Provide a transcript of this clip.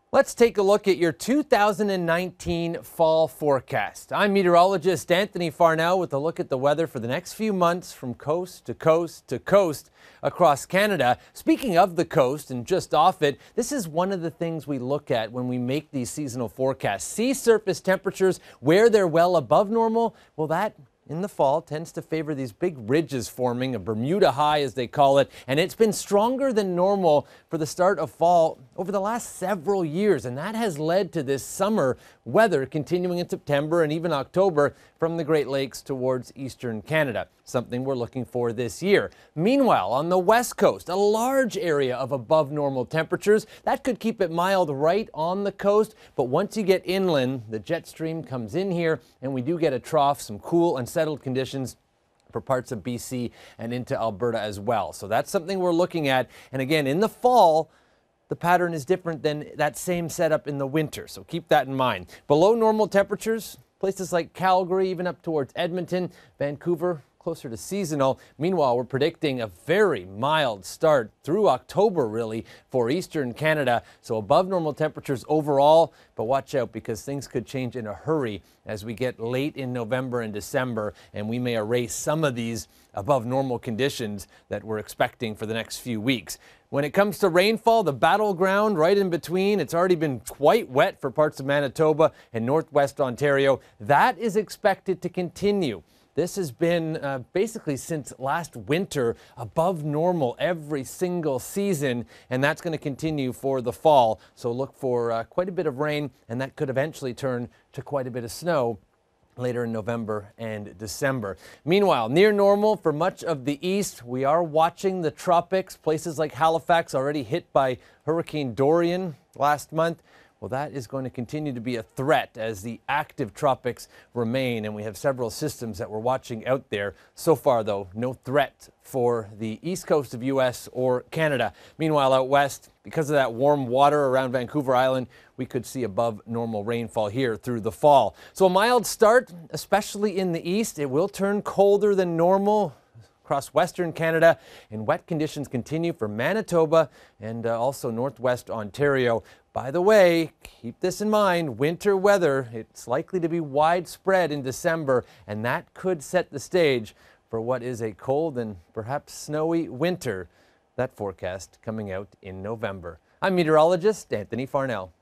Let's take a look at your 2019 fall forecast. I'm meteorologist Anthony Farnell with a look at the weather for the next few months from coast to coast to coast across Canada. Speaking of the coast and just off it, this is one of the things we look at when we make these seasonal forecasts. Sea surface temperatures, where they're well above normal, well, that in the fall tends to favor these big ridges forming, a Bermuda high as they call it, and it's been stronger than normal for the start of fall over the last several years, and that has led to this summer weather continuing in September and even October from the Great Lakes towards eastern Canada, something we're looking for this year. Meanwhile, on the west coast, a large area of above normal temperatures. That could keep it mild right on the coast, but once you get inland, the jet stream comes in here and we do get a trough, some cool and settled conditions for parts of BC and into Alberta as well. So that's something we're looking at. And again, in the fall, the pattern is different than that same setup in the winter. So keep that in mind. Below normal temperatures, places like Calgary, even up towards Edmonton, Vancouver, closer to seasonal. Meanwhile, we're predicting a very mild start through October, really, for eastern Canada. So above normal temperatures overall, but watch out because things could change in a hurry as we get late in November and December, and we may erase some of these above normal conditions that we're expecting for the next few weeks. When it comes to rainfall, the battleground right in between, it's already been quite wet for parts of Manitoba and northwest Ontario. That is expected to continue. This has been basically since last winter above normal every single season, and that's going to continue for the fall. So look for quite a bit of rain, and that could eventually turn to quite a bit of snow later in November and December. Meanwhile, near normal for much of the east. We are watching the tropics, places like Halifax already hit by Hurricane Dorian last month. Well, that is going to continue to be a threat as the active tropics remain, and we have several systems that we're watching out there. So far, though, no threat for the east coast of U.S. or Canada. Meanwhile, out west, because of that warm water around Vancouver Island, we could see above normal rainfall here through the fall. So a mild start, especially in the east. It will turn colder than normal across western Canada, and wet conditions continue for Manitoba and also northwest Ontario. By the way, keep this in mind, winter weather, it's likely to be widespread in December, and that could set the stage for what is a cold and perhaps snowy winter. That forecast coming out in November. I'm meteorologist Anthony Farnell.